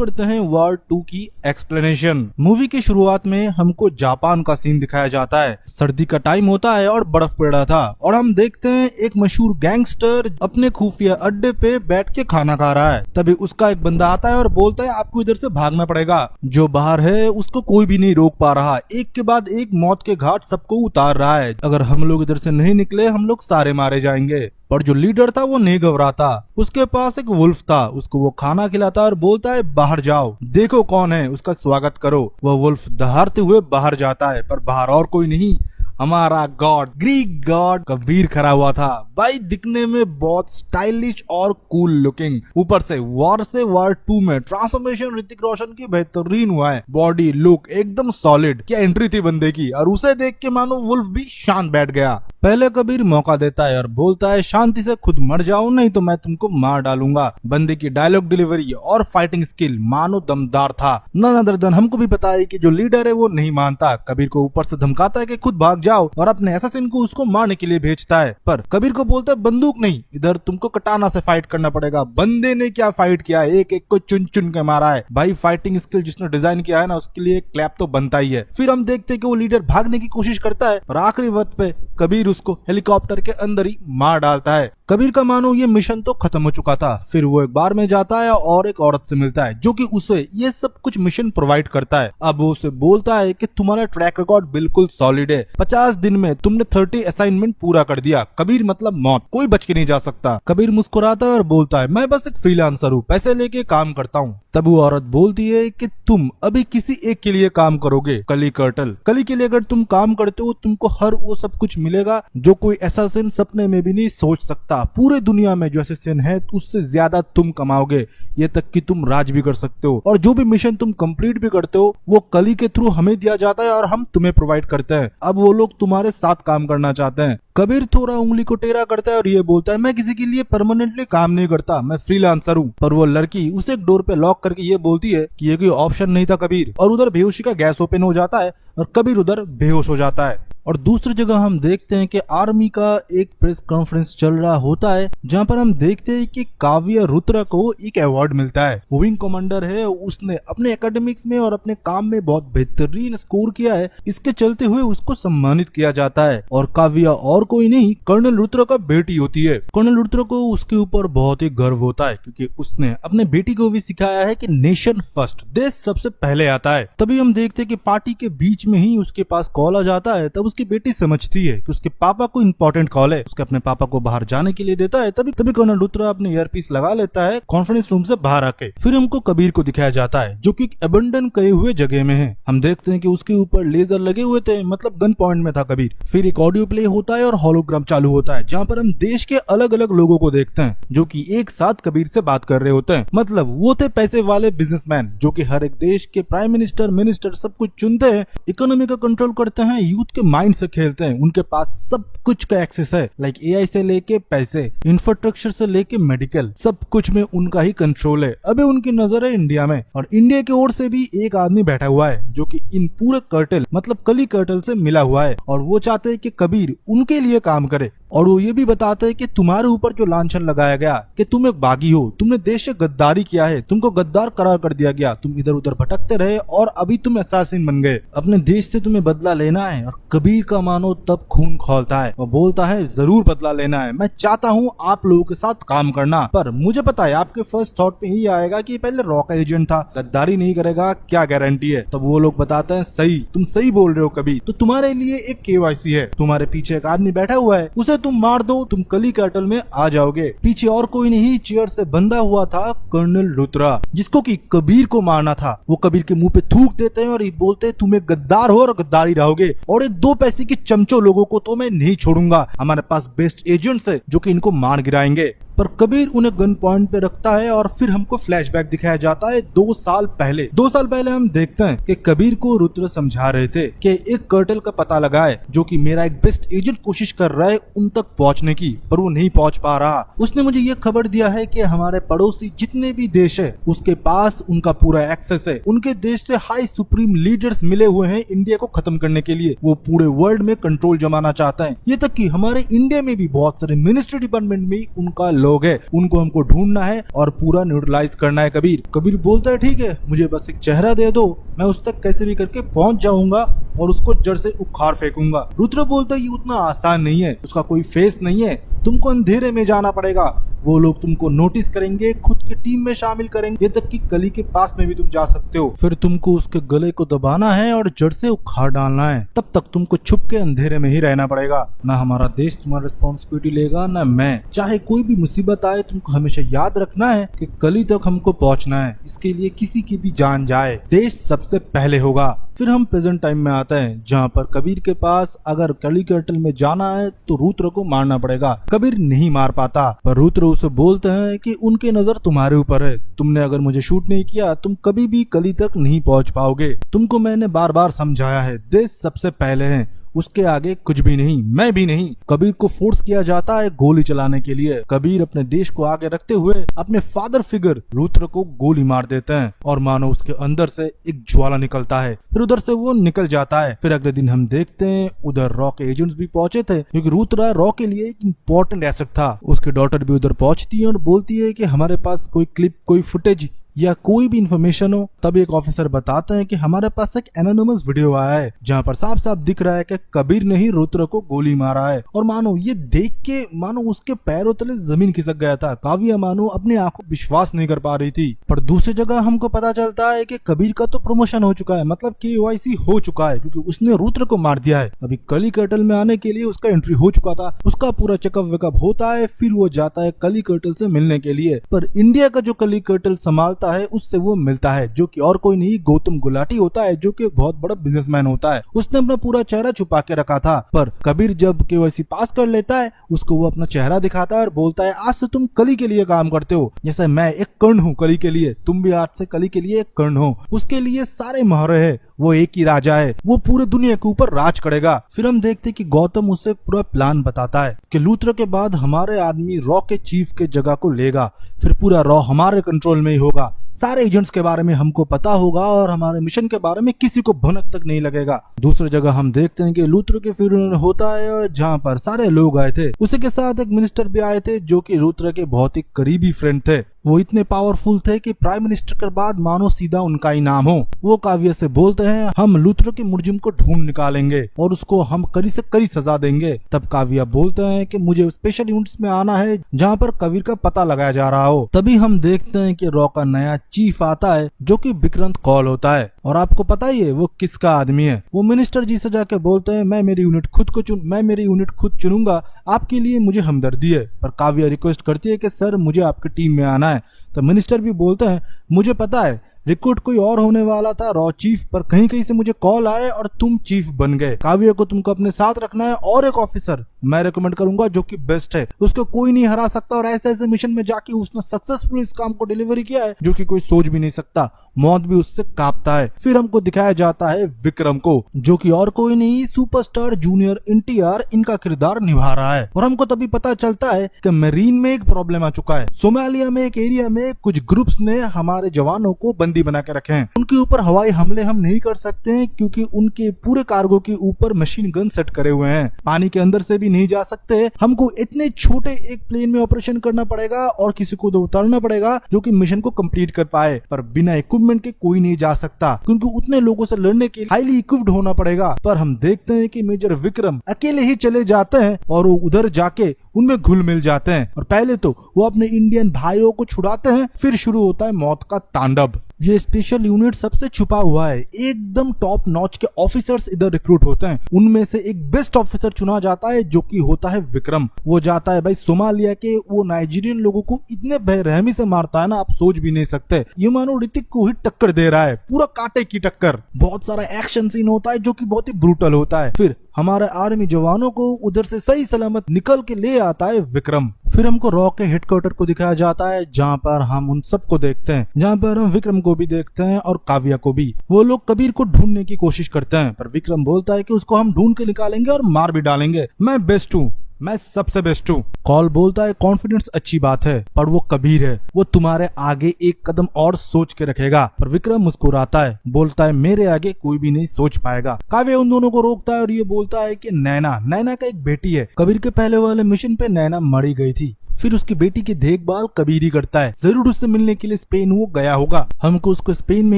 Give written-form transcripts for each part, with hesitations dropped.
करते हैं वॉर 2 की एक्सप्लेनेशन। मूवी की शुरुआत में हमको जापान का सीन दिखाया जाता है। सर्दी का टाइम होता है और बर्फ पड़ रहा था और हम देखते हैं एक मशहूर गैंगस्टर अपने खुफिया अड्डे पे बैठ के खाना खा रहा है। तभी उसका एक बंदा आता है और बोलता है आपको इधर से भागना पड़ेगा। जो बाहर है उसको कोई भी नहीं रोक पा रहा, एक के बाद एक मौत के घाट सबको उतार रहा है। अगर हम लोग इधर से नहीं निकले हम लोग सारे मारे जाएंगे। पर जो लीडर था वो नहीं घबराता। उसके पास एक वुल्फ था, उसको वो खाना खिलाता और बोलता है बाहर जाओ, देखो कौन है, उसका स्वागत करो। वह वुल्फ दहाड़ते हुए बाहर जाता है, पर बाहर और कोई नहीं, हमारा गॉड, ग्रीक गॉड कबीर खड़ा हुआ था। भाई दिखने में बहुत स्टाइलिश और कूल लुकिंग, ऊपर से वॉर 2 में ट्रांसफॉर्मेशन ऋतिक रोशन की बेहतरीन हुआ है। बॉडी लुक एकदम सॉलिड, क्या एंट्री थी बंदे की। और उसे देख के मानो वुल्फ भी शांत बैठ गया। पहले कबीर मौका देता है और बोलता है शांति से खुद मर जाओ नहीं तो मैं तुमको मार डालूंगा। बंदे की डायलॉग डिलीवरी और फाइटिंग स्किल मानो दमदार था। नन अदर देन हमको भी पता है कि जो लीडर है वो नहीं मानता। कबीर को ऊपर से धमकाता है कि खुद भाग जाओ और अपने असैसिन को उसको मारने के लिए भेजता है। पर कबीर को बोलता है बंदूक नहीं, इधर तुमको कटाना से फाइट करना पड़ेगा। बंदे ने क्या फाइट किया, एक एक को चुन चुन के मारा है। भाई फाइटिंग स्किल जिसने डिजाइन किया है ना उसके लिए क्लैप तो बनता ही है। फिर हम देखते हैं कि वो लीडर भागने की कोशिश करता है और आखिरी वक्त पे कबीर उसको हेलीकॉप्टर के अंदर ही मार डालता है। कबीर का मानो ये मिशन तो खत्म हो चुका था। फिर वो एक बार में जाता है और एक औरत से मिलता है जो कि उसे ये सब कुछ मिशन प्रोवाइड करता है। अब वो उसे बोलता है कि तुम्हारा ट्रैक रिकॉर्ड बिल्कुल सॉलिड है, 50 दिन में तुमने 30 असाइनमेंट पूरा कर दिया। कबीर मतलब मौत, कोई बच के नहीं जा सकता। कबीर मुस्कुराता है और बोलता है मैं बस एक फ्रीलांसर हूँ, पैसे लेके काम करता हूँ। तब वो औरत बोलती है कि तुम अभी किसी एक के लिए काम करोगे, कली कर्टल। कली के लिए अगर तुम काम करते हो तुमको हर वो सब कुछ मिलेगा जो कोई असैसिन सपने में भी नहीं सोच सकता। पूरे दुनिया में जो असैसिन है उससे ज्यादा तुम कमाओगे, ये तक कि तुम राज भी कर सकते हो। और जो भी मिशन तुम कंप्लीट भी करते हो वो कली के थ्रू हमें दिया जाता है और हम तुम्हें प्रोवाइड करते हैं। अब वो लोग तुम्हारे साथ काम करना चाहते हैं। कबीर थोड़ा उंगली को टेढ़ा करता है और ये बोलता है मैं किसी के लिए परमानेंटली काम नहीं करता, मैं फ्रीलांसर हूँ। पर वो लड़की उसे एक डोर पे लॉक करके ये बोलती है कि ये कोई ऑप्शन नहीं था कबीर। और उधर बेहोशी का गैस ओपन हो जाता है और कबीर उधर बेहोश हो जाता है। और दूसरी जगह हम देखते हैं कि आर्मी का एक प्रेस कॉन्फ्रेंस चल रहा होता है जहां पर हम देखते हैं कि काव्या रुद्रा को एक अवार्ड मिलता है। वो विंग कमांडर है, उसने अपने एकेडमिक्स में और अपने काम में बहुत बेहतरीन स्कोर किया है, इसके चलते हुए उसको सम्मानित किया जाता है। और काव्या और कोई नहीं कर्नल रुद्रा का बेटी होती है। कर्नल रुद्रा को उसके ऊपर बहुत ही गर्व होता है क्योंकि उसने अपने बेटी को भी सिखाया है कि नेशन फर्स्ट, देश सबसे पहले आता है। तभी हम देखते हैं कि पार्टी के बीच में ही उसके पास कॉल आ जाता है। तब उसकी बेटी समझती है कि उसके पापा को इंपॉर्टेंट कॉल है, उसके अपने पापा को बाहर जाने के लिए देता है। तभी कर्नल रुद्रा अपने ईयरपीस लगा लेता है कॉन्फ्रेंस रूम से बाहर आके। फिर हमको कबीर को दिखाया जाता है जो कि अबंडन कहे हुए जगह में है। हम देखते हैं कि उसके ऊपर लेजर लगे हुए थे, मतलब गन पॉइंट में था कबीर। फिर एक ऑडियो प्ले होता है और होलोग्राम चालू होता है जहाँ पर हम देश के अलग अलग लोगों को देखते हैं जो कि एक साथ कबीर से बात कर रहे होते हैं। मतलब वो थे पैसे वाले बिजनेसमैन जो कि हर एक देश के प्राइम मिनिस्टर मिनिस्टर सब कुछ चुनते हैं, इकोनॉमी का कंट्रोल करते हैं, यूथ के माइंड से खेलते हैं। उनके पास सब कुछ का एक्सेस है, लाइक एआई से लेके पैसे, इंफ्रास्ट्रक्चर से लेके मेडिकल, सब कुछ में उनका ही कंट्रोल है। अबे उनकी नजर है इंडिया में और इंडिया की ओर से भी एक आदमी बैठा हुआ है जो कि इन पूरे कर्टल मतलब कली कर्टल से मिला हुआ है और वो चाहते हैं कि कबीर उनके लिए काम करे। और वो ये भी बताते हैं कि तुम्हारे ऊपर जो लांछन लगाया गया कि तुम एक बागी हो, तुमने देश से गद्दारी किया है, तुमको गद्दार करार कर दिया गया, तुम इधर उधर भटकते रहे और अभी तुम असैसिन बन गए, अपने देश से तुम्हें बदला लेना है। और कबीर का मानो तब खून खौलता है और बोलता है जरूर बदला लेना है, मैं चाहता हूँ आप लोगों के साथ काम करना। पर मुझे पता है आपके फर्स्ट थॉट पे ही आएगा कि पहले रॉ का एजेंट था, गद्दारी नहीं करेगा, क्या गारंटी है। तब वो लोग बताते हैं सही, तुम सही बोल रहे हो कबीर, तो तुम्हारे लिए एक केवाईसी है, तुम्हारे पीछे एक आदमी बैठा हुआ है, उसे तुम मार दो, तुम कली कर्टल में आ जाओगे। पीछे और कोई नहीं, चेयर से बंधा हुआ था कर्नल रुद्रा जिसको कि कबीर को मारना था। वो कबीर के मुंह पे थूक देते हैं और ये बोलते हैं तुम एक गद्दार हो और गद्दारी रहोगे और ये 2 पैसे के चमचों लोगों को तो मैं नहीं छोड़ूंगा, हमारे पास बेस्ट एजेंट्स है जो कि इनको मार गिराएंगे। पर कबीर उन्हें गन पॉइंट पे रखता है और फिर हमको फ्लैशबैक दिखाया जाता है 2 साल पहले। 2 साल पहले हम देखते हैं कि कबीर को रुद्र समझा रहे थे कि एक कर्टल का पता लगाए जो कि मेरा एक बेस्ट एजेंट कोशिश कर रहा है उन तक पहुंचने की, पर वो नहीं पहुंच पा रहा। उसने मुझे ये खबर दिया है कि हमारे पड़ोसी जितने भी देश है उसके पास उनका पूरा एक्सेस है, उनके देश से हाई सुप्रीम लीडर्स मिले हुए हैं इंडिया को खत्म करने के लिए। वो पूरे वर्ल्ड में कंट्रोल जमाना चाहते हैं, ये तक कि हमारे इंडिया में भी बहुत सारे मिनिस्ट्री डिपार्टमेंट में उनका लोग हैं, उनको हमको ढूंढना है और पूरा न्यूट्रलाइज करना है। कबीर बोलता है ठीक है, मुझे बस एक चेहरा दे दो, मैं उस तक कैसे भी करके पहुंच जाऊंगा और उसको जड़ से उखाड़ फेंकूंगा। रुद्र बोलता है ये उतना आसान नहीं है, उसका कोई फेस नहीं है, तुमको अंधेरे में जाना पड़ेगा, वो लोग तुमको नोटिस करेंगे, खुद की टीम में शामिल करेंगे, ये तक कि कली के पास में भी तुम जा सकते हो। फिर तुमको उसके गले को दबाना है और जड़ से उखाड़ डालना है। तब तक तुमको छुप के अंधेरे में ही रहना पड़ेगा। ना हमारा देश तुम्हारा रिस्पॉन्सिबिलिटी लेगा, ना मैं। चाहे कोई भी मुसीबत आए, तुमको हमेशा याद रखना है कि कली तक हमको पहुंचना है। इसके लिए किसी की भी जान जाए, देश सबसे पहले होगा। फिर हम प्रेजेंट टाइम में आते हैं, जहाँ पर कबीर के पास अगर कली कर्टल में जाना है तो रुद्र को मारना पड़ेगा। कबीर नहीं मार पाता, पर रुद्र उसे बोलते हैं कि उनकी नजर तुम्हारे ऊपर है, तुमने अगर मुझे शूट नहीं किया तुम कभी भी कली तक नहीं पहुंच पाओगे। तुमको मैंने बार बार समझाया है, देश सबसे पहले है, उसके आगे कुछ भी नहीं, मैं भी नहीं। कबीर को फोर्स किया जाता है गोली चलाने के लिए। कबीर अपने देश को आगे रखते हुए अपने फादर फिगर रुद्र को गोली मार देते हैं और मानो उसके अंदर से एक ज्वाला निकलता है, फिर उधर से वो निकल जाता है। फिर अगले दिन हम देखते हैं उधर रॉ के एजेंट्स भी पहुंचे थे, क्योंकि रुद्र रॉ के लिए एक इम्पोर्टेंट एसेट था। उसकी डॉटर भी उधर पहुंचती है और बोलती है कि हमारे पास कोई क्लिप, कोई फुटेज या कोई भी इंफॉर्मेशन हो। तब एक ऑफिसर बताता है कि हमारे पास एक एनोनिमस वीडियो आया है, जहाँ पर साफ साफ दिख रहा है कि कबीर ने ही रुद्र को गोली मारा है। और मानो ये देख के मानो उसके पैरों तले जमीन खिसक गया था। काव्या मानो अपनी आंखों विश्वास नहीं कर पा रही थी। पर दूसरी जगह हमको पता चलता है कि कबीर का तो प्रमोशन हो चुका है, मतलब KYC हो चुका है, क्योंकि उसने रुद्र को मार दिया है। अभी कली कर्टल में आने के लिए उसका एंट्री हो चुका था, उसका पूरा चेकअप वेकअप होता है, फिर वो जाता है कली कर्टल से मिलने के लिए। पर इंडिया का जो कली कर्टल संभालता है उससे वो मिलता है, जो कि और कोई नहीं गौतम गुलाटी होता है, जो कि एक बहुत बड़ा बिजनेसमैन होता है। उसने अपना पूरा चेहरा छुपा के रखा था, पर कबीर जब KYC पास कर लेता है उसको वो अपना चेहरा दिखाता है और बोलता है आज से तुम कली के लिए काम करते हो, जैसे मैं एक कर्ण हूँ कली के लिए, तुम भी आज से कली के लिए एक कर्ण हो। उसके लिए सारे महारे है, वो एक ही राजा है, वो पूरे दुनिया के ऊपर राज करेगा। फिर हम देखते कि गौतम उसे पूरा प्लान बताता है कि लूथरा के बाद हमारे आदमी रॉ के चीफ के जगह को लेगा, फिर पूरा रॉ हमारे कंट्रोल में ही होगा, सारे एजेंट्स के बारे में हमको पता होगा और हमारे मिशन के बारे में किसी को भनक तक नहीं लगेगा। दूसरी जगह हम देखते हैं कि लूथरा के फ्यूनरल होता है, जहाँ पर सारे लोग आए थे, उसी के साथ एक मिनिस्टर भी आए थे जो कि लूथरा के बहुत ही करीबी फ्रेंड थे। वो इतने पावरफुल थे कि प्राइम मिनिस्टर के बाद मानो सीधा उनका ही नाम हो। वो काव्य से बोलते हैं हम लूथरा के मुर्जिम को ढूंढ निकालेंगे और उसको हम कड़ी से कड़ी सजा देंगे। तब काव्य बोलते हैं कि मुझे स्पेशल यूनिट्स में आना है जहाँ पर कबीर का पता लगाया जा रहा हो। तभी हम देखते हैं कि रॉ का नया चीफ आता है जो कि विक्रांत कौल होता है, और आपको पता ही है वो किसका आदमी है। वो मिनिस्टर जी से जाके बोलते हैं मैं मेरी यूनिट खुद चुनूंगा, आपके लिए मुझे हमदर्दी है। पर काव्य रिक्वेस्ट करती है कि सर मुझे आपकी टीम में आना है। तो मिनिस्टर भी बोलते हैं मुझे पता है रिक्रूट कोई और होने वाला था रॉ चीफ, पर कहीं कहीं से मुझे कॉल आए और तुम चीफ बन गए। काव्य को तुमको अपने साथ रखना है और एक ऑफिसर मैं रिकमेंड करूंगा जो कि बेस्ट है, उसको कोई नहीं हरा सकता। और ऐसे ऐसे मिशन में जाके उसने सक्सेसफुल इस काम को डिलीवरी किया है जो कि कोई सोच भी नहीं सकता, मौत भी उससे कांपता है। फिर हमको दिखाया जाता है विक्रम को, जो कि और कोई नहीं सुपरस्टार जूनियर NTR इनका किरदार निभा रहा है। और हमको तभी पता चलता है कि मरीन में एक प्रॉब्लम आ चुका है। सोमालिया में एक एरिया में कुछ ग्रुप्स ने हमारे जवानों को बंदी बना के रखे हैं। उनके ऊपर हवाई हमले हम नहीं कर सकते हैं क्योंकि उनके पूरे कार्गो के ऊपर मशीन गन सेट करे हुए हैं, पानी के अंदर से भी नहीं जा सकते। हमको इतने छोटे एक प्लेन में ऑपरेशन करना पड़ेगा और किसी को उतारना पड़ेगा जो कि मिशन को कंप्लीट कर पाए। पर बिना इक्विपमेंट के कोई नहीं जा सकता क्योंकि उतने लोगों से लड़ने के लिए हाईली इक्विप्ड होना पड़ेगा। पर हम देखते हैं कि मेजर विक्रम अकेले ही चले जाते हैं और वो उधर जाके उनमें घुल मिल जाते हैं। और पहले तो वो अपने इंडियन भाइयों को छुड़ाते हैं, फिर शुरू होता है मौत का तांडव। ये स्पेशल यूनिट सबसे छुपा हुआ है, एकदम टॉप नॉच के ऑफिसर्स इधर रिक्रूट होते हैं। उनमें से एक बेस्ट ऑफिसर चुना जाता है जो कि होता है विक्रम। वो जाता है भाई सोमालिया के, वो नाइजीरियन लोगों को इतने बेरहमी से मारता है ना आप सोच भी नहीं सकते। ये मानो ऋतिक को ही टक्कर दे रहा है, पूरा कांटे की टक्कर। बहुत सारा एक्शन सीन होता है जो कि बहुत ही ब्रूटल होता है। फिर हमारे आर्मी जवानों को उधर से सही सलामत निकल के ले आता है विक्रम। फिर हमको रॉ के हेडक्वार्टर को दिखाया जाता है जहाँ पर हम उन सबको देखते हैं, जहाँ पर हम विक्रम को भी देखते हैं और काव्या को भी। वो लोग कबीर को ढूंढने की कोशिश करते हैं पर विक्रम बोलता है कि उसको हम ढूंढ के निकालेंगे और मार भी डालेंगे, मैं बेस्ट हूँ, मैं सबसे बेस्ट हूँ। कॉल बोलता है कॉन्फिडेंस अच्छी बात है पर वो कबीर है, वो तुम्हारे आगे एक कदम और सोच के रखेगा। पर विक्रम मुस्कुराता है, बोलता है मेरे आगे कोई भी नहीं सोच पाएगा। काव्य उन दोनों को रोकता है और ये बोलता है कि नैना का एक बेटी है। कबीर के पहले वाले मिशन पे नैना मरी गई थी, फिर उसकी बेटी की देखभाल कबीर ही करता है। जरूर उससे मिलने के लिए स्पेन वो गया होगा, हमको उसको स्पेन में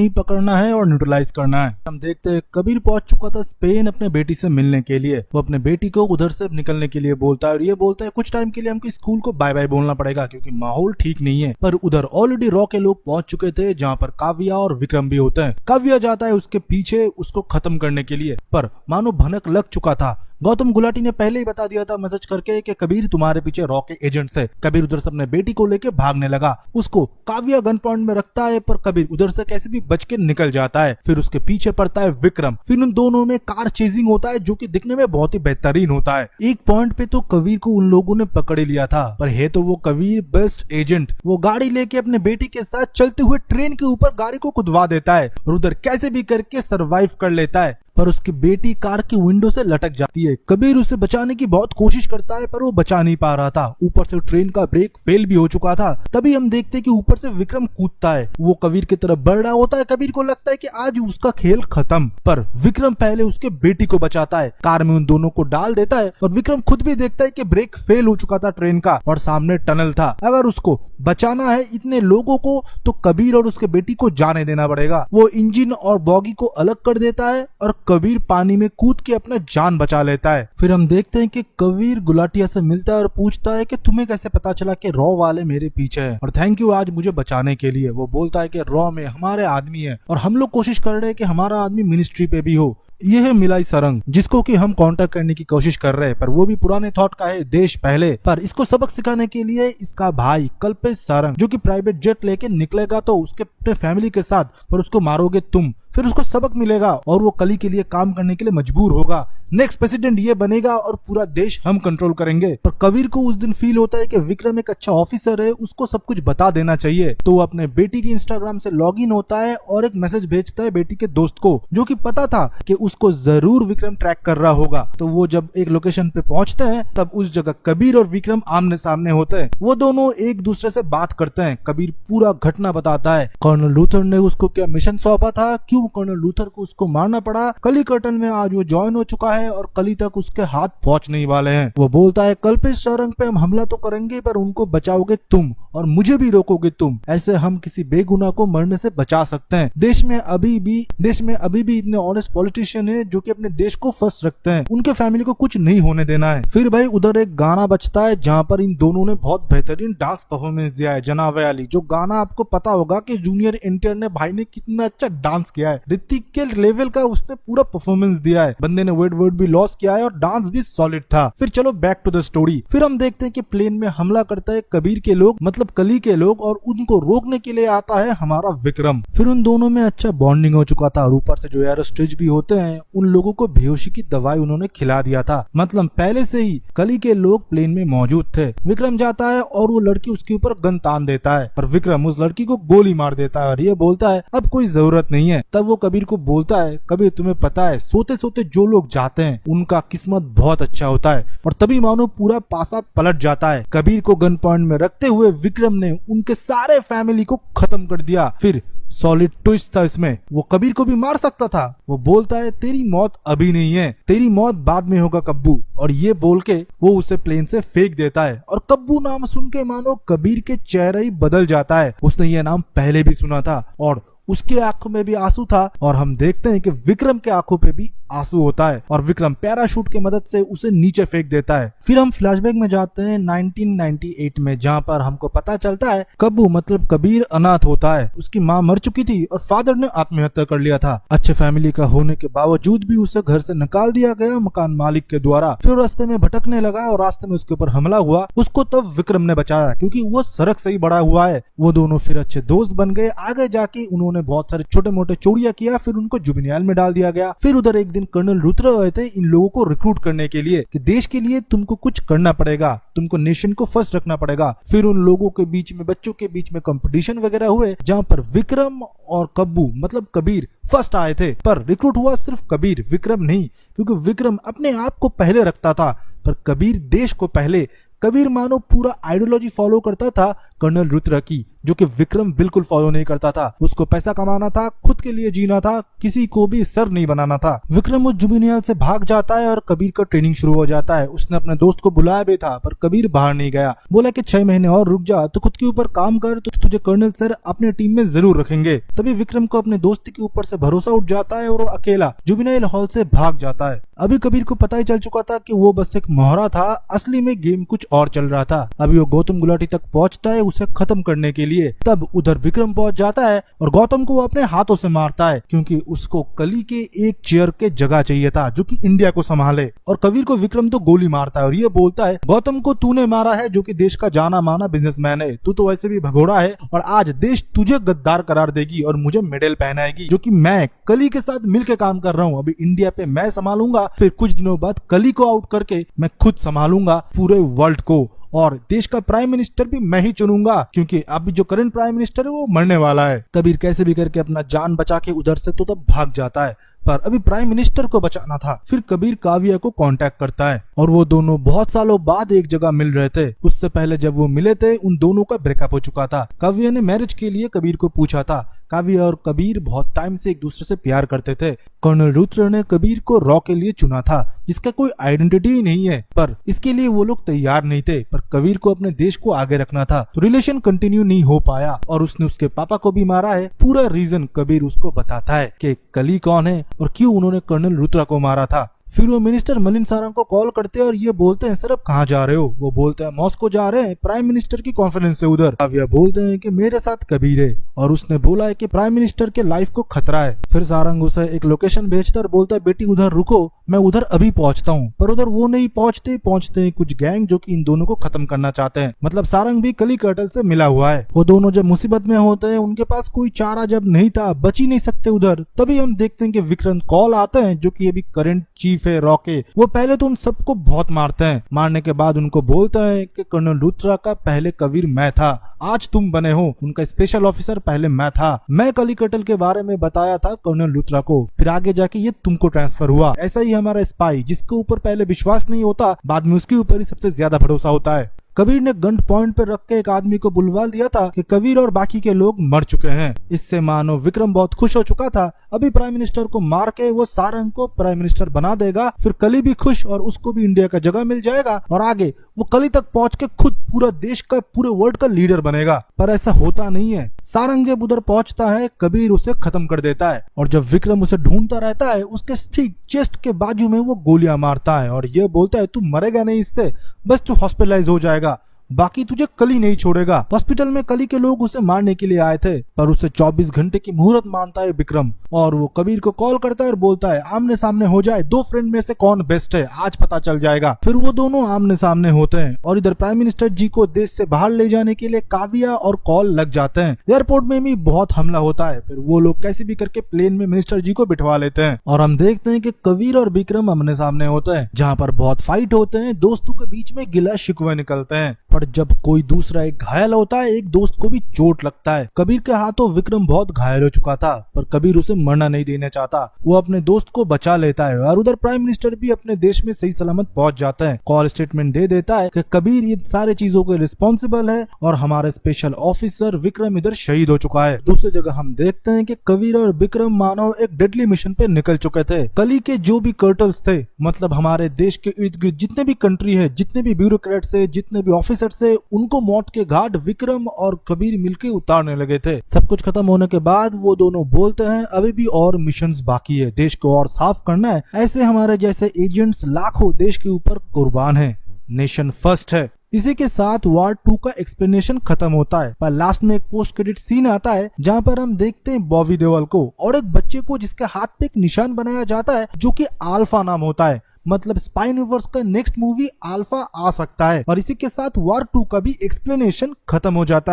ही पकड़ना है और न्यूट्रलाइज करना है। हम देखते हैं कबीर पहुंच चुका था स्पेन अपने बेटी से मिलने के लिए। वो अपने बेटी को उधर से निकलने के लिए बोलता है और ये बोलता है कुछ टाइम के लिए हमको स्कूल को बाय बाय बोलना पड़ेगा क्योंकि माहौल ठीक नहीं है। पर उधर ऑलरेडी रॉ के लोग पहुंच चुके थे जहाँ पर काव्या और विक्रम भी होते हैं। काव्या जाता है उसके पीछे उसको खत्म करने के लिए, पर मानो भनक लग चुका था। गौतम गुलाटी ने पहले ही बता दिया था मैसेज करके कि कबीर तुम्हारे पीछे रॉ के एजेंट से। कबीर उधर से अपने बेटी को लेके भागने लगा। उसको काव्या गन पॉइंट में रखता है पर कबीर उधर से कैसे भी बच के निकल जाता है। फिर उसके पीछे पड़ता है विक्रम। फिर उन दोनों में कार चेजिंग होता है जो कि दिखने में बहुत ही बेहतरीन होता है। एक पॉइंट पे तो कबीर को उन लोगों ने पकड़ ही लिया था, पर है तो वो कबीर बेस्ट एजेंट। वो गाड़ी लेके अपने बेटी के साथ चलते हुए ट्रेन के ऊपर गाड़ी को कुदवा देता है और उधर कैसे भी करके सरवाइव कर लेता है। पर उसकी बेटी कार की विंडो से लटक जाती है। कबीर उसे बचाने की बहुत कोशिश करता है पर वो बचा नहीं पा रहा था। ऊपर से ट्रेन का ब्रेक फेल भी हो चुका था। तभी हम देखते हैं कि ऊपर से विक्रम कूदता है। वो कबीर की तरफ बढ़ रहा होता है। कबीर को लगता है कि आज उसका खेल खत्म, पर विक्रम पहले उसके बेटी को बचाता है, कार में उन दोनों को डाल देता है और विक्रम खुद भी देखता है कि ब्रेक फेल हो चुका था ट्रेन का और सामने टनल था। अगर उसको बचाना है इतने लोगों को तो कबीर और उसके बेटी को जाने देना पड़ेगा। वो इंजन और बॉगी को अलग कर देता है और कबीर पानी में कूद के अपना जान बचा लेता है। फिर हम देखते हैं कि कबीर गुलाटिया से मिलता है और पूछता है कि तुम्हें कैसे पता चला कि रॉ वाले मेरे पीछे हैं और थैंक यू आज मुझे बचाने के लिए। वो बोलता है कि रॉ में हमारे आदमी है और हम लोग कोशिश कर रहे हैं कि हमारा आदमी मिनिस्ट्री पे भी हो। ये है मिलाई सरंग जिसको कि हम कांटेक्ट करने की कोशिश कर रहे हैं, पर वो भी पुराने थॉट का है, देश पहले। पर इसको सबक सिखाने के लिए इसका भाई कल्पेश सारंग जो कि प्राइवेट जेट लेके निकलेगा तो उसके फैमिली के साथ, पर उसको मारोगे तुम। फिर उसको सबक मिलेगा और वो कली के लिए काम करने के लिए मजबूर होगा। नेक्स्ट प्रेसिडेंट ये बनेगा और पूरा देश हम कंट्रोल करेंगे। पर कबीर को उस दिन फील होता है कि विक्रम एक अच्छा ऑफिसर है, उसको सब कुछ बता देना चाहिए। तो वो अपने बेटी की इंस्टाग्राम से लॉगिन होता है और एक मैसेज भेजता है बेटी के दोस्त को जो कि पता था कि उसको जरूर विक्रम ट्रैक कर रहा होगा। तो वो जब एक लोकेशन पे पहुंचते हैं तब उस जगह कबीर और विक्रम आमने सामने होते हैं। वो दोनों एक दूसरे से बात करते हैं। कबीर पूरा घटना बताता है, कर्नल लूथर ने उसको क्या मिशन सौंपा था, क्यों कर्नल लूथर को उसको मारना पड़ा, कली कर्टन में आज वो ज्वाइन हो चुका है और कली तक उसके हाथ पहुंचने वाले हैं। वो बोलता है कल्पेश सारंग पे हम हमला तो करेंगे पर उनको बचाओगे तुम और मुझे भी रोकोगे तुम। ऐसे हम किसी बेगुनाह को मरने से बचा सकते हैं। देश में अभी भी इतने ऑनेस्ट पॉलिटिशियन है जो कि अपने देश को फर्स्ट रखते हैं। उनके फैमिली को कुछ नहीं होने देना है। फिर भाई उधर एक गाना बजता है जहाँ पर इन दोनों ने बहुत बेहतरीन डांस परफॉर्मेंस दिया है। जनावे अली जो गाना आपको पता होगा कि जूनियर एनटीआर ने भाई ने कितना अच्छा डांस किया है। ऋतिक के लेवल का उसने पूरा परफॉर्मेंस दिया है। बंदे ने वेट भी लॉस किया है और डांस भी सॉलिड था। फिर चलो बैक टू द स्टोरी। फिर हम देखते हैं कि प्लेन में हमला करता है कबीर के लोग, मतलब कली के लोग, और उनको रोकने के लिए आता है हमारा विक्रम। फिर उन दोनों में अच्छा बॉन्डिंग हो चुका था और ऊपर से जो एयर स्टेज भी होते हैं उन लोगों को बेहोशी की दवाई उन्होंने खिला दिया था। मतलब पहले से ही कली के लोग प्लेन में मौजूद थे। विक्रम जाता है और वो लड़की उसके ऊपर गन तान देता है पर विक्रम उस लड़की को गोली मार देता है और ये बोलता है अब कोई जरूरत नहीं है। तब वो कबीर को बोलता है कबीर तुम्हें पता है सोते सोते जो लोग जाते हैं उनका किस्मत बहुत अच्छा होता है। और तभी मानो पूरा पासा पलट जाता है। कबीर को गन पॉइंट में रखते हुए विक्रम ने उनके सारे फैमिली को खत्म कर दिया। फिर सॉलिड ट्विस्ट था इसमें, वो कबीर को भी मार सकता था। वो बोलता है तेरी मौत अभी नहीं है, तेरी मौत बाद में होगा कब्बू, और ये बोल के वो उसे प्लेन से फेंक देता है। और कब्बू नाम सुन के मानो कबीर के चेहरा ही बदल जाता है। उसने ये नाम पहले भी सुना था और उसके आंखों में भी आंसू था। और हम देखते हैं कि विक्रम के आंखों पे भी आंसू होता है और विक्रम पैराशूट की मदद से उसे नीचे फेंक देता है। फिर हम फ्लैशबैक में जाते हैं 1998 में, जहाँ पर हमको पता चलता है कब्बू मतलब कबीर अनाथ होता है। उसकी माँ मर चुकी थी और फादर ने आत्महत्या कर लिया था। अच्छे फैमिली का होने के बावजूद भी उसे घर से निकाल दिया गया मकान मालिक के द्वारा। फिर रास्ते में भटकने लगा और रास्ते में उसके ऊपर हमला हुआ। उसको तब विक्रम ने बचाया क्योंकि वो सड़क से ही बड़ा हुआ है। वो दोनों फिर अच्छे दोस्त बन गए। आगे जाके उन्होंने बहुत सारे छोटे मोटे चोरियां किया। फिर उनको जुबिनियल में डाल दिया गया। फिर उधर एक दिन कर्नल लूथर आए थे इन लोगों को रिक्रूट करने के लिए कि देश के लिए तुमको कुछ करना पड़ेगा, तुमको नेशन को फर्स्ट रखना पड़ेगा। फिर उन लोगों के बीच में, बच्चों के बीच में कंपटीशन वगैरह हुए जहां पर विक्रम और कब्बू मतलब कबीर फर्स्ट आए थे। पर रिक्रूट हुआ सिर्फ कबीर, विक्रम नहीं, क्योंकि विक्रम अपने आप को पहले रखता था पर कबीर देश को पहले। कबीर मानो पूरा आइडियोलॉजी फॉलो करता था कर्नल लूथर की। जो कि विक्रम बिल्कुल फॉलो नहीं करता था। उसको पैसा कमाना था, खुद के लिए जीना था, किसी को भी सर नहीं बनाना था। विक्रम उस जुबिनियल से भाग जाता है और कबीर का ट्रेनिंग शुरू हो जाता है। उसने अपने दोस्त को बुलाया भी था पर कबीर बाहर नहीं गया। बोला कि 6 महीने और रुक जा, तो खुद के ऊपर काम कर, तो तुझे कर्नल सर अपने टीम में जरूर रखेंगे। तभी विक्रम को अपने दोस्ती के ऊपर से भरोसा उठ जाता है और वो अकेला जुबिनियल हॉल से भाग जाता है। अभी कबीर को पता ही चल चुका था कि वो बस एक मोहरा था, असली में गेम कुछ और चल रहा था। अभी वो गौतम गुलाटी तक पहुंचता है उसे खत्म करने के लिए। तब उधर विक्रम पहुंच जाता है और गौतम को वो अपने हाथों से मारता है, क्योंकि उसको कली के एक चेयर के जगह चाहिए था जो कि इंडिया को संभाले। और कबीर को विक्रम तो गोली मारता है और ये बोलता है, गौतम को तूने मारा है जो कि देश का जाना माना बिजनेसमैन है, तू तो वैसे भी भगोड़ा है और आज देश तुझे गद्दार करार देगी और मुझे मेडल पहनाएगी, जो कि मैं कली के साथ मिलकर काम कर रहा हूँ। अभी इंडिया पे मैं संभालूंगा, फिर कुछ दिनों बाद कली को आउट करके मैं खुद संभालूंगा पूरे वर्ल्ड को, और देश का प्राइम मिनिस्टर भी मैं ही चुनूंगा, क्योंकि अभी जो करंट प्राइम मिनिस्टर है वो मरने वाला है। कबीर कैसे भी करके अपना जान बचा के उधर से तो तब भाग जाता है, पर अभी प्राइम मिनिस्टर को बचाना था। फिर कबीर काव्या को कांटेक्ट करता है और वो दोनों बहुत सालों बाद एक जगह मिल रहे थे। उससे पहले जब वो मिले थे उन दोनों का ब्रेकअप हो चुका था। काव्या ने मैरिज के लिए कबीर को पूछा था। काव्या और कबीर बहुत टाइम से एक दूसरे से प्यार करते थे। कर्नल रुद्र ने कबीर को रॉ के लिए चुना था, जिसका कोई आइडेंटिटी ही नहीं है, पर इसके लिए वो लोग तैयार नहीं थे। पर कबीर को अपने देश को आगे रखना था, तो रिलेशन कंटिन्यू नहीं हो पाया और उसने उसके पापा को भी मारा है। पूरा रीजन कबीर उसको बताता है कि कली कौन है और क्यों उन्होंने कर्नल रुद्रा को मारा था। फिर वो मिनिस्टर मलिन सारंग को कॉल करते हैं और ये बोलते हैं, सर अब कहाँ जा रहे हो? वो बोलते हैं, मॉस्को जा रहे हैं, प्राइम मिनिस्टर की कॉन्फ्रेंस है उधर। काव्या बोलते हैं कि मेरे साथ कबीर है और उसने बोला है कि प्राइम मिनिस्टर के लाइफ को खतरा है। फिर सारंग उसे एक लोकेशन भेजता और बोलता है, बेटी उधर रुको, मैं उधर अभी पहुंचता हूँ। पर उधर वो नहीं पहुंचते कुछ गैंग जो कि इन दोनों को खत्म करना चाहते हैं। मतलब सारंग भी कली कर्टल से मिला हुआ है। वो दोनों जब मुसीबत में होते हैं, उनके पास कोई चारा जब नहीं था, बच ही नहीं सकते उधर, तभी हम देखते हैं कि विक्रम कॉल आते हैं जो कि अभी करंट चीफ है रॉ के। वो पहले तो उन सबको बहुत मारते हैं। मारने के बाद उनको बोलता है कि कर्नल रुद्रा का पहले कबीर मैं था, आज तुम बने हो उनका स्पेशल ऑफिसर, पहले मैं था। मैं कली कर्टल के बारे में बताया था कर्नल रुद्रा को, फिर आगे जाके ये तुमको ट्रांसफर हुआ। ऐसा ही हमारा स्पाई, जिसके ऊपर पहले विश्वास नहीं होता, बाद में उसके ऊपर ही सबसे ज्यादा भरोसा होता है। कबीर ने गन पॉइंट पर रख के एक आदमी को बुलवा दिया था कि कबीर और बाकी के लोग मर चुके हैं। इससे मानो विक्रम बहुत खुश हो चुका था। अभी प्राइम मिनिस्टर को मार के वो सारंग को प्राइम मिनिस्टर बना देगा, फिर कली भी खुश और उसको भी इंडिया का जगह मिल जाएगा और आगे वो कली तक पहुंच के खुद पूरा देश का, पूरे वर्ल्ड का लीडर बनेगा। पर ऐसा होता नहीं है। सारंग जब उधर पहुंचता है, कबीर उसे खत्म कर देता है और जब विक्रम उसे ढूंढता रहता है, उसके ठीक चेस्ट के बाजू में वो गोलियां मारता है और ये बोलता है, तू मरेगा नहीं इससे, बस तू हॉस्पिटलाइज हो जाएगा, बाकी तुझे कली नहीं छोड़ेगा। हॉस्पिटल में कली के लोग उसे मारने के लिए आए थे, पर उसे 24 घंटे की मुहूर्त मानता है विक्रम और वो कबीर को कॉल करता है और बोलता है, आमने सामने हो जाए, दो फ्रेंड में से कौन बेस्ट है आज पता चल जाएगा। फिर वो दोनों आमने सामने होते हैं और इधर प्राइम मिनिस्टर जी को देश से बाहर ले जाने के लिए काव्या और कॉल लग जाते हैं। एयरपोर्ट में भी बहुत हमला होता है, फिर वो लोग कैसे भी करके प्लेन में मिनिस्टर जी को बिठवा लेते हैं और हम देखते हैं कि कबीर और विक्रम आमने सामने होते हैं, जहाँ पर बहुत फाइट होते हैं, दोस्तों के बीच में गिला शिकवे निकलते हैं। पर जब कोई दूसरा एक घायल होता है, एक दोस्त को भी चोट लगता है। कबीर के हाथों विक्रम बहुत घायल हो चुका था, पर कबीर उसे मरना नहीं देना चाहता। वो अपने दोस्त को बचा लेता है और उधर प्राइम मिनिस्टर भी अपने देश में सही सलामत पहुंच जाता है। कॉल स्टेटमेंट दे देता है कि कबीर ये सारे चीजों के रिस्पॉन्सिबल है और हमारे स्पेशल ऑफिसर विक्रम इधर शहीद हो चुका है। दूसरी जगह हम देखते हैं कि कबीर और विक्रम मानव एक डेडली मिशन पे निकल चुके थे। कली के जो भी कर्टल्स थे, मतलब हमारे देश के इर्द गिर्द जितने भी कंट्री है, जितने भी ब्यूरोक्रेट्स है, जितने भी ऑफिसर से, उनको मौत के घाट विक्रम और कबीर मिलके उतारने लगे थे। सब कुछ खत्म होने के बाद वो दोनों बोलते हैं, अभी भी और मिशंस बाकी है, देश को और साफ करना है। ऐसे हमारे जैसे एजेंट्स लाखों देश के ऊपर कुर्बान हैं, नेशन फर्स्ट है। इसी के साथ वार 2 का एक्सप्लेनेशन खत्म होता है, पर लास्ट में एक पोस्ट क्रेडिट सीन आता है जहां पर हम देखते हैं बॉबी देओल को और एक बच्चे को, जिसके हाथ पे एक निशान बनाया जाता है जो कि अल्फा नाम होता है। मतलब स्पाई यूनिवर्स का नेक्स्ट मूवी अल्फा आ सकता है और इसी के साथ वार 2 का भी एक्सप्लेनेशन खत्म हो जाता है।